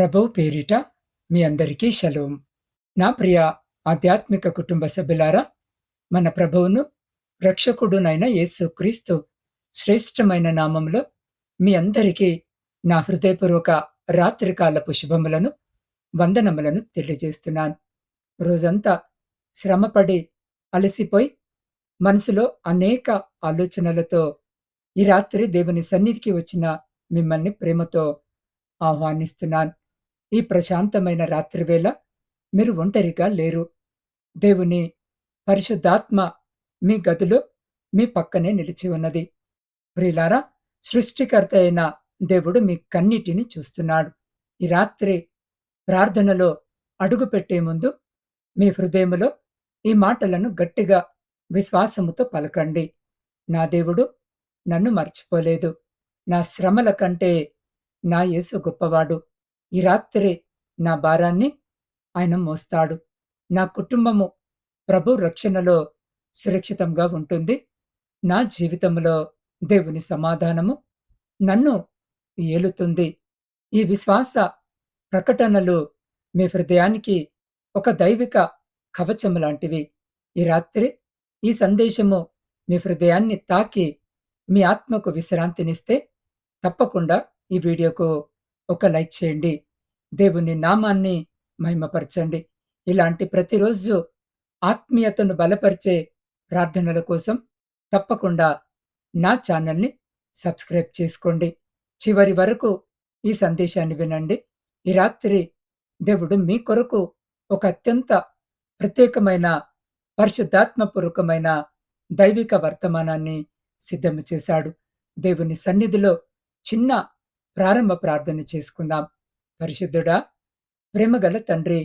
ప్రభువు పేరిట మీ అందరికీ షలోం. నా ప్రియ ఆధ్యాత్మిక కుటుంబ సభ్యులారా, మన ప్రభువును రక్షకుడునైన యేసుక్రీస్తు శ్రేష్టమైన నామములో మీ అందరికీ నా హృదయపూర్వక రాత్రికాలపు శుభములను, వందనములను తెలియజేస్తున్నాను. రోజంతా శ్రమపడి అలసిపోయి మనసులో అనేక ఆలోచనలతో ఈ రాత్రి దేవుని సన్నిధికి వచ్చిన మిమ్మల్ని ప్రేమతో ఆహ్వానిస్తున్నాను. ఈ ప్రశాంతమైన రాత్రివేళ మీరు ఒంటరిగా లేరు. దేవుని పరిశుద్ధాత్మ మీ గదిలో మీ పక్కనే నిలిచి ఉన్నది. ప్రియులారా, సృష్టికర్త అయిన దేవుడు మీ కన్నిటిని చూస్తున్నాడు. ఈ రాత్రి ప్రార్థనలో అడుగుపెట్టే ముందు మీ హృదయములో ఈ మాటలను గట్టిగా విశ్వాసముతో పలకండి. నా దేవుడు నన్ను మర్చిపోలేదు. నా శ్రమల కంటే నా యేసు గొప్పవాడు. ఈ రాత్రి నా భారాన్ని ఆయన మోస్తాడు. నా కుటుంబము ప్రభు రక్షణలో సురక్షితంగా ఉంటుంది. నా జీవితంలో దేవుని సమాధానము నన్ను ఏలుతుంది. ఈ విశ్వాస ప్రకటనలు మీ హృదయానికి ఒక దైవిక కవచము లాంటివి. ఈ రాత్రి ఈ సందేశము మీ హృదయాన్ని తాకి మీ ఆత్మకు విశ్రాంతినిస్తే తప్పకుండా ఈ వీడియోకు ఒక లైక్ చేయండి. దేవుని నామాన్ని మహిమపరచండి. ఇలాంటి ప్రతిరోజు ఆత్మీయతను బలపరిచే ప్రార్థనల కోసం తప్పకుండా నా ఛానల్ని సబ్స్క్రైబ్ చేసుకోండి. చివరి వరకు ఈ సందేశాన్ని వినండి. ఈ రాత్రి దేవుడు మీ కొరకు ఒక అత్యంత ప్రత్యేకమైన పరిశుద్ధాత్మపూర్వకమైన దైవిక వర్తమానాన్ని సిద్ధము చేశాడు. దేవుని సన్నిధిలో చిన్న ప్రారంభ ప్రార్థన చేసుకుందాం. పరిశుద్ధుడా, ప్రేమగల తండ్రి,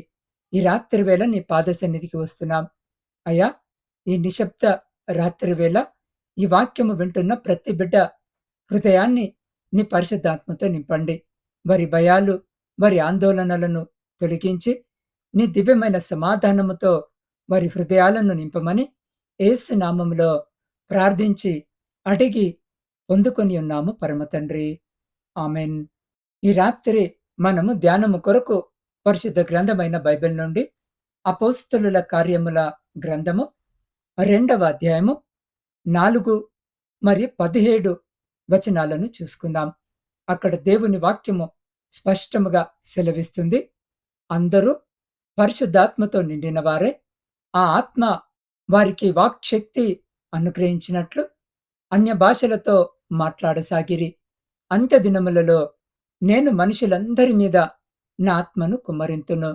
ఈ రాత్రి వేళ నీ పాద సన్నిధికి వస్తున్నాం. అయ్యా, ఈ నిశ్శబ్ద రాత్రి వేళ ఈ వాక్యము వింటున్న ప్రతి బిడ్డ హృదయాన్ని నీ పరిశుద్ధాత్మతో నింపండి. వారి భయాలు, వారి ఆందోళనలను తొలగించి నీ దివ్యమైన సమాధానముతో వారి హృదయాలను నింపమని యేసు నామములో ప్రార్థించి అడిగి పొందుకొని ఉన్నాము పరమ తండ్రి. ఆమెన్. ఈ రాత్రి మనము ధ్యానము కొరకు పరిశుద్ధ గ్రంథమైన బైబిల్ నుండి అపోస్తలుల కార్యముల గ్రంథము 2వ అధ్యాయము 4 మరియు 17 వచనాలను చూసుకుందాం. అక్కడ దేవుని వాక్యము స్పష్టముగా సెలవిస్తుంది. అందరూ పరిశుద్ధాత్మతో నిండిన వారే, ఆ ఆత్మ వారికి వాక్శక్తి అనుగ్రహించినట్లు అన్య భాషలతో మాట్లాడసాగిరి. అంత్య దినములలో నేను మనుషులందరి మీద నా ఆత్మను కుమ్మరింతును.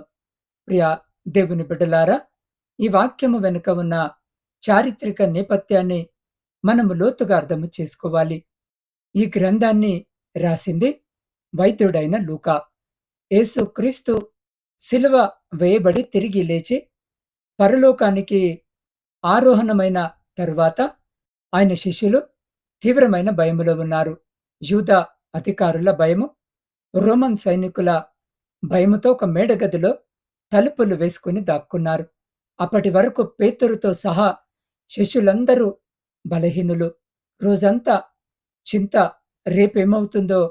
ప్రియా దేవుని బిడ్డలారా, ఈ వాక్యము వెనుక ఉన్న చారిత్రక నేపథ్యాన్ని మనము లోతుగా అర్థము చేసుకోవాలి. ఈ గ్రంథాన్ని రాసింది వైద్యుడైన లూకా. యేసుక్రీస్తు సిలువ వేయబడి తిరిగి లేచి పరలోకానికి ఆరోహణమైన తరువాత ఆయన శిష్యులు తీవ్రమైన భయములో ఉన్నారు. యూదా అధికారుల భయము, రోమన్ సైనికుల భయముతో ఒక మేడగదిలో తలుపులు వేసుకుని దాక్కున్నారు. అప్పటి వరకు పేతురుతో సహా శిష్యులందరూ బలహీనులు. రోజంతా చింత, రేపేమవుతుందో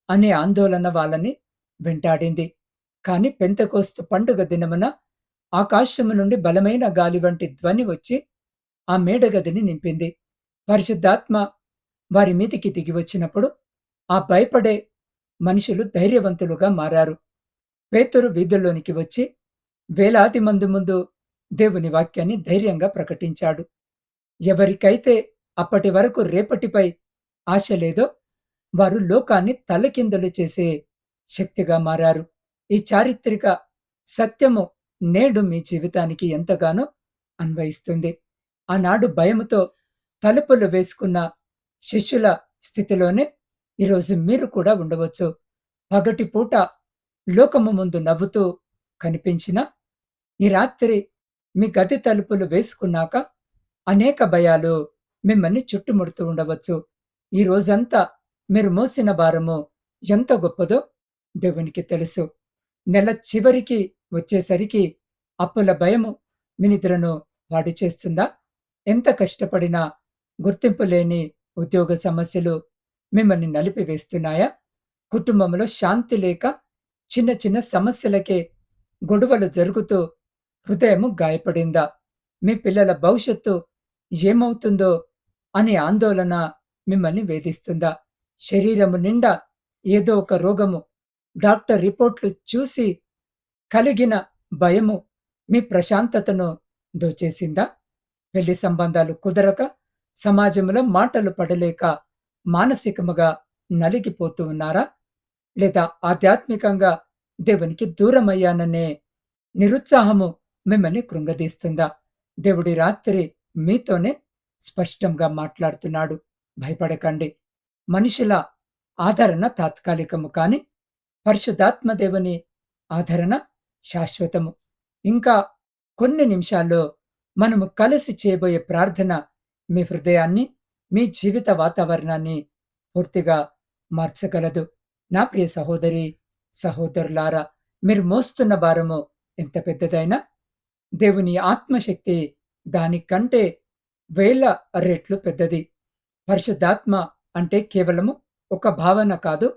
అనే ఆందోళన వాళ్ళని వెంటాడింది. కాని పెంతెకోస్తు పండుగ దినమున ఆకాశము నుండి బలమైన గాలి వంటి ధ్వని వచ్చి ఆ మేడగదిని నింపింది. పరిశుద్ధాత్మ వారి మీదికి దిగి వచ్చినప్పుడు ఆ భయపడే మనుషులు ధైర్యవంతులుగా మారారు. పేతురు వీధుల్లోనికి వచ్చి వేలాది మంది ముందు దేవుని వాక్యాన్ని ధైర్యంగా ప్రకటించాడు. ఎవరికైతే అప్పటి వరకు రేపటిపై ఆశ లేదో వారు లోకాన్ని తలకిందులు చేసే శక్తిగా మారారు. ఈ చారిత్రక సత్యము నేడు మీ జీవితానికి ఎంతగానో అన్వయిస్తుంది. ఆనాడు భయముతో తలుపులు వేసుకున్న శిష్యుల స్థితిలోనే ఈరోజు మీరు కూడా ఉండవచ్చు. పగటిపూట లోకము ముందు నవ్వుతూ కనిపించిన ఈ రాత్రి మీ గది తలుపులు వేసుకున్నాక అనేక భయాలు మిమ్మల్ని చుట్టుముడుతూ ఉండవచ్చు. ఈ రోజంతా మీరు మోసిన భారము ఎంత గొప్పదో దేవునికి తెలుసు. నెల చివరికి వచ్చేసరికి అప్పుల భయము మీ నిద్రను పాడు చేస్తుందా? ఎంత కష్టపడినా గుర్తింపు లేని ఉద్యోగ సమస్యలు మిమ్మల్ని నలిపివేస్తున్నాయా? కుటుంబంలో శాంతి లేక చిన్న చిన్న సమస్యలకే గొడవలు జరుగుతూ హృదయము గాయపడిందా? మీ పిల్లల భవిష్యత్తు ఏమవుతుందో అనే ఆందోళన మిమ్మల్ని వేధిస్తుందా? శరీరము నిండా ఏదో ఒక రోగము, డాక్టర్ రిపోర్ట్‌లు చూసి కలిగిన భయము మీ ప్రశాంతతను దోచేసిందా? పెళ్లి సంబంధాలు కుదరక, సమాజంలో మాటలు పడలేక మానసికముగా నలిగిపోతూ ఉన్నారా? లేదా ఆధ్యాత్మికంగా దేవునికి దూరమయ్యాననే నిరుత్సాహము మిమ్మల్ని కృంగదీస్తుందా? దేవుడి రాత్రి మీతోనే స్పష్టంగా మాట్లాడుతున్నాడు. భయపడకండి. మనుషుల ఆదరణ తాత్కాలికము కాని, పరిశుద్ధాత్మ దేవుని ఆదరణ శాశ్వతము. ఇంకా కొన్ని నిమిషాల్లో మనము కలిసి చేయబోయే ప్రార్థన మీ హృదయాన్ని, మీ జీవిత వాతావరణాన్ని పూర్తిగా మార్చగలదు. నా ప్రియ సహోదరి, సహోదరులారా, మీరు మోస్తున్న భారము ఎంత పెద్దదైనా దేవుని ఆత్మశక్తి దానికంటే వేల రెట్లు పెద్దది. పరిశుద్ధాత్మ అంటే కేవలము ఒక భావన కాదు.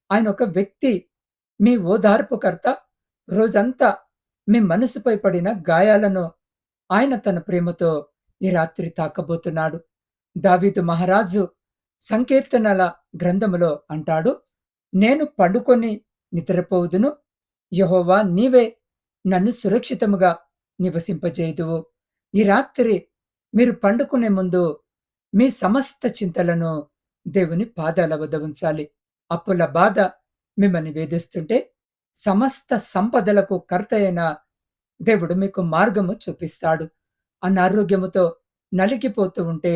ఆయన ఒక వ్యక్తి, మీ ఓదార్పుకర్త. రోజంతా మీ మనసుపై పడిన గాయాలను ఆయన తన ప్రేమతో ఈ రాత్రి తాకబోతున్నాడు. దావీదు మహారాజు సంకీర్తనల గ్రంథములో అంటాడు, నేను పండుకొని నిద్రపోవుదును, యెహోవా నీవే నన్ను సురక్షితముగా నివసింపజేయుదువు. ఈ రాత్రి మీరు పండుకునే ముందు మీ సమస్త చింతలను దేవుని పాదాల వద్ద ఉంచాలి. అప్పుల బాధ మిమ్మల్ని వేధిస్తుంటే, సమస్త సంపదలకు కర్త అయిన దేవుడు మీకు మార్గము చూపిస్తాడు. అనారోగ్యముతో నలిగిపోతూ ఉంటే,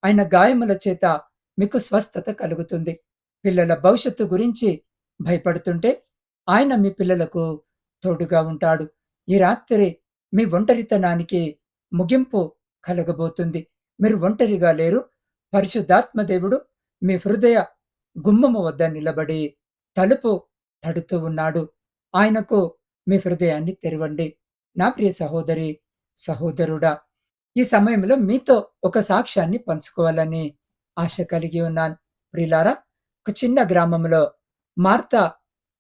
ఆయన గాయముల చేత మీకు స్వస్థత కలుగుతుంది. పిల్లల భవిష్యత్తు గురించి భయపడుతుంటే, ఆయన మీ పిల్లలకు తోడుగా ఉంటాడు. ఈ రాత్రి మీ ఒంటరితనానికి ముగింపు కలగబోతుంది. మీరు ఒంటరిగా లేరు. పరిశుద్ధాత్మ దేవుడు మీ హృదయ గుమ్మము వద్ద నిలబడి తలుపు తడుతూ ఉన్నాడు. ఆయనకు మీ హృదయాన్ని తెరవండి. నా ప్రియ సహోదరి, సహోదరుడా, ఈ సమయంలో మీతో ఒక సాక్ష్యాన్ని పంచుకోవాలని ఆశ కలిగి ఉన్నాను. ప్రియులారా, ఒక చిన్న గ్రామంలో మార్తా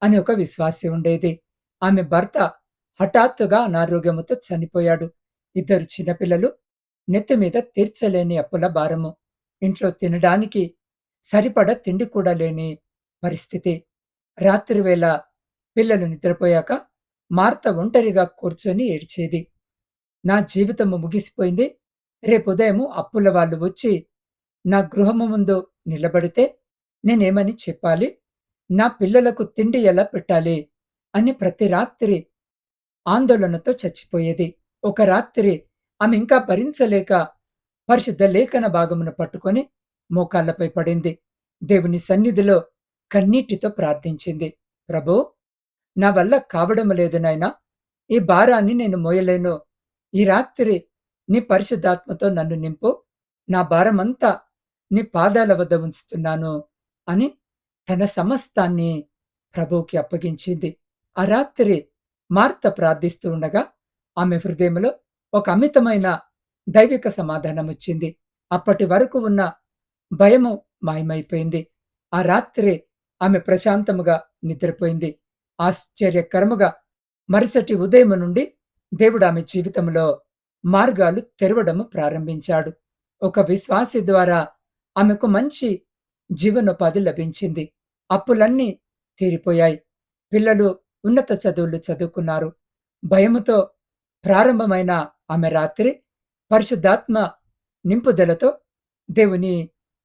అనే ఒక విశ్వాసి ఉండేది. ఆమె భర్త హఠాత్తుగా అనారోగ్యముతో చనిపోయాడు. ఇద్దరు చిన్నపిల్లలు, నెత్తి మీద తీర్చలేని అప్పుల భారము, ఇంట్లో తినడానికి సరిపడ తిండి కూడా లేని పరిస్థితి. రాత్రివేళ పిల్లలు నిద్రపోయాక మార్త ఒంటరిగా కూర్చొని ఏడ్చేది. నా జీవితము ముగిసిపోయింది. రేపుదయము అప్పుల వాళ్ళు వచ్చి నా గృహము ముందు నిలబడితే నేనేమని చెప్పాలి? నా పిల్లలకు తిండి ఎలా పెట్టాలి? అని ప్రతి రాత్రి ఆందోళనతో చచ్చిపోయేది. ఒక రాత్రి ఆమె ఇంకా భరించలేక పరిశుద్ధ లేఖన భాగమును పట్టుకొని మోకాళ్లపై పడింది. దేవుని సన్నిధిలో కన్నీటితో ప్రార్థించింది. ప్రభూ, నా వల్ల కావడం లేదు నాయనా, ఈ భారాన్ని నేను మోయలేను. ఈ రాత్రి నీ పరిశుద్ధాత్మతో నన్ను నింపు. నా భారమంతా నీ పాదాల వద్ద ఉంచుతున్నాను అని తన సమస్తాన్ని ప్రభువుకి అప్పగించింది. ఆ రాత్రి మార్త ప్రార్థిస్తూ ఉండగా ఆమె హృదయంలో ఒక అమితమైన దైవిక సమాధానం వచ్చింది. అప్పటి వరకు ఉన్న భయము మాయమైపోయింది. ఆ రాత్రి ఆమె ప్రశాంతముగా నిద్రపోయింది. ఆశ్చర్యకరముగా మరుసటి ఉదయం నుండి దేవుడు ఆమె జీవితంలో మార్గాలు తెరవడము ప్రారంభించాడు. ఒక విశ్వాసి ద్వారా ఆమెకు మంచి జీవనోపాధి లభించింది. అప్పులన్నీ తీరిపోయాయి. పిల్లలు ఉన్నత చదువులు చదువుకున్నారు. భయముతో ప్రారంభమైన ఆమె రాత్రి పరిశుద్ధాత్మ నింపుదలతో దేవుని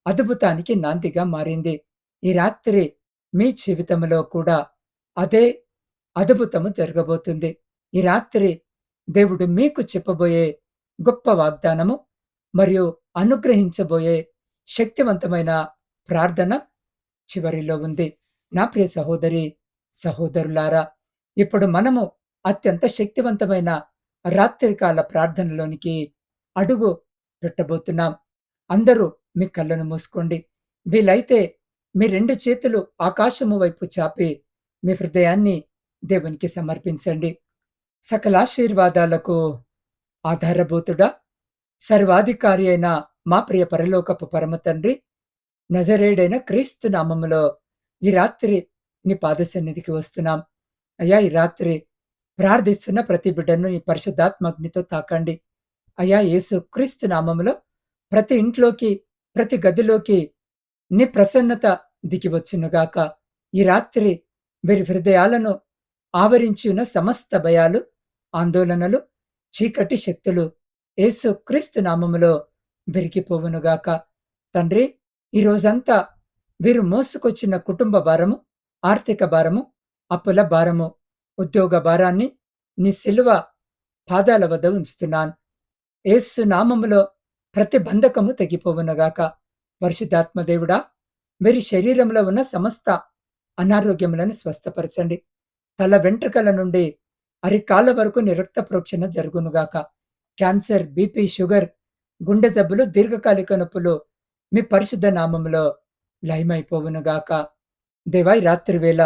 అద్భుతానికి నాందిగా మారింది. ఈ రాత్రి మీ జీవితంలో కూడా అదే అద్భుతము జరగబోతుంది. ఈ రాత్రి దేవుడు మీకు చెప్పబోయే గొప్ప వాగ్దానము మరియు అనుగ్రహించబోయే శక్తివంతమైన ప్రార్థన చివరిలో ఉంది. నా ప్రియ సహోదరి, సహోదరులారా, ఇప్పుడు మనము అత్యంత శక్తివంతమైన రాత్రికాల ప్రార్థనలోనికి అడుగు పెట్టబోతున్నాం. అందరూ మీ కళ్ళను మూసుకోండి. వీలైతే మీ 2 చేతులు ఆకాశము వైపు చాపి మీ హృదయాన్ని దేవునికి సమర్పించండి. సకలాశీర్వాదాలకు ఆధారభూతుడా, సర్వాధికారి అయిన మా ప్రియ పరలోకపు పరమ తండ్రి, నజరేయుడైన క్రీస్తు నామములో ఈ రాత్రి నీ పాద సన్నిధికి వస్తున్నాం. అయ్యా ఈ రాత్రి ప్రార్థిస్తున్న ప్రతి బిడ్డను నీ పరిశుద్ధాత్మగ్నితో తాకండి. అయ్యా యేసు క్రీస్తు నామములో ప్రతి ఇంట్లోకి, ప్రతి గదిలోకి నీ ప్రసన్నత దిగివచ్చునుగాక. ఈ రాత్రి వీరి హృదయాలను ఆవరించి ఉన్న సమస్త భయాలు, ఆందోళనలు, చీకటి శక్తులు యేసు క్రీస్తు నామములో విరిగిపోవునుగాక. తండ్రి, ఈ రోజంతా వీరు మోసుకొచ్చిన కుటుంబ భారము, ఆర్థిక భారము, అప్పుల భారము, ఉద్యోగ భారాన్ని నీ శిలువ పాదాల వద్ద ఉంచుతున్నాను. యేసు నామములో ప్రతి బంధకము తెగిపోవునుగాక. పరిశుద్ధాత్మ దేవుడా, వీరి శరీరంలో ఉన్న సమస్త అనారోగ్యములను స్వస్థపరచండి. తల వెంట్రుకల నుండి అరికాళ్ళ వరకు నీ రక్త ప్రోక్షణ జరుగునుగాక. క్యాన్సర్, బీపీ, షుగర్, గుండె జబ్బులు, దీర్ఘకాలిక నొప్పులు మీ పరిశుద్ధ నామములో లయమైపోవునుగాక. దేవా ఈ రాత్రి వేళ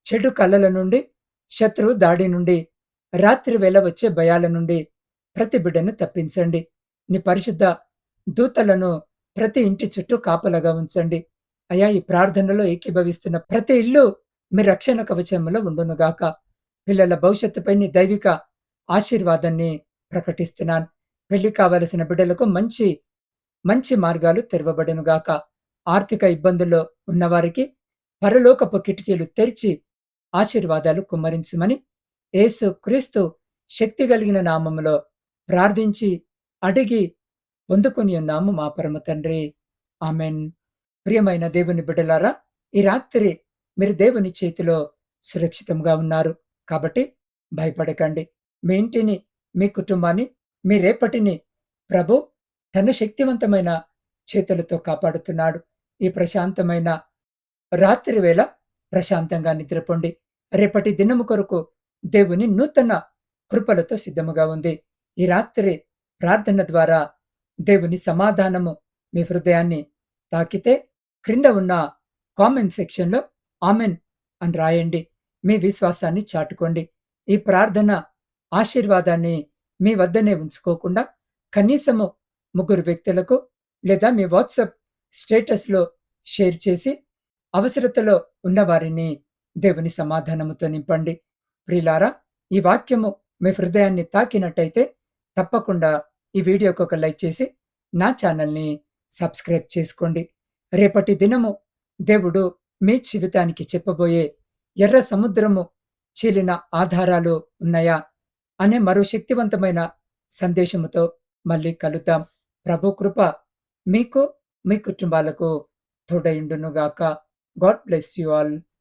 చెడు కళ్ళల నుండి, శత్రు దాడి నుండి, రాత్రి వేళ వచ్చే భయాల నుండి ప్రతి బిడ్డను తప్పించండి. నీ పరిశుద్ధ దూతలను ప్రతి ఇంటి చుట్టూ కాపలాగా ఉంచండి. అయ్యా ఈ ప్రార్థనలో ఏకీభవిస్తున్న ప్రతి ఇల్లు మీ రక్షణ కవచములో ఉండునుగాక. పిల్లల భవిష్యత్తుపై నీ దైవిక ఆశీర్వాదాన్ని ప్రకటిస్తున్నాను. పెళ్లి కావలసిన బిడ్డలకు మంచి మంచి మార్గాలు తెరవబడునుగాక. ఆర్థిక ఇబ్బందుల్లో ఉన్నవారికి పరలోకపు కిటికీలు తెరిచి ఆశీర్వాదాలు కుమ్మరించమని యేసు క్రీస్తు శక్తి కలిగిన నామములో ప్రార్థించి అడిగి పొందుకొని ఉన్నాము మా పరమ తండ్రి. ఆమెన్. ప్రియమైన దేవుని బిడ్డలారా, ఈ రాత్రి మీరు దేవుని చేతిలో సురక్షితంగా ఉన్నారు. కాబట్టి భయపడకండి. మీ ఇంటిని, మీ కుటుంబాన్ని, మీ రేపటిని ప్రభు తన శక్తివంతమైన చేతులతో కాపాడుతున్నాడు. ఈ ప్రశాంతమైన రాత్రి వేళ ప్రశాంతంగా నిద్రపోండి. రేపటి దినము కొరకు దేవుని నూతన కృపలతో సిద్ధముగా ఉంది. ఈ రాత్రి ప్రార్థన ద్వారా దేవుని సమాధానము మీ హృదయాన్ని తాకితే క్రింద ఉన్న కామెంట్ సెక్షన్‌లో ఆమెన్ అని రాయండి. మీ విశ్వాసాన్ని చాటుకోండి. ఈ ప్రార్థన ఆశీర్వాదాన్ని మీ వద్దనే ఉంచుకోకుండా కనీసము 3 వ్యక్తులకు లేదా మీ వాట్సాప్ స్టేటస్‌లో షేర్ చేసి అవసరతలో ఉన్నవారిని దేవుని సమాధానముతో నింపండి. ప్రియులారా, ఈ వాక్యము మీ హృదయాన్ని తాకినట్టయితే తప్పకుండా ఈ వీడియోకి ఒక లైక్ చేసి నా ఛానల్‌ని సబ్స్క్రైబ్ చేసుకోండి. రేపటి దినము దేవుడు మీ జీవితానికి చెప్పబోయే ఎర్ర సముద్రము చీలిన ఆధారాలు ఉన్నాయా అనే మరో శక్తివంతమైన సందేశముతో మళ్ళీ కలుద్దాం. ప్రభు కృప మీకు, మీ కుటుంబాలకు తోడయుండునుగాక. God bless you all.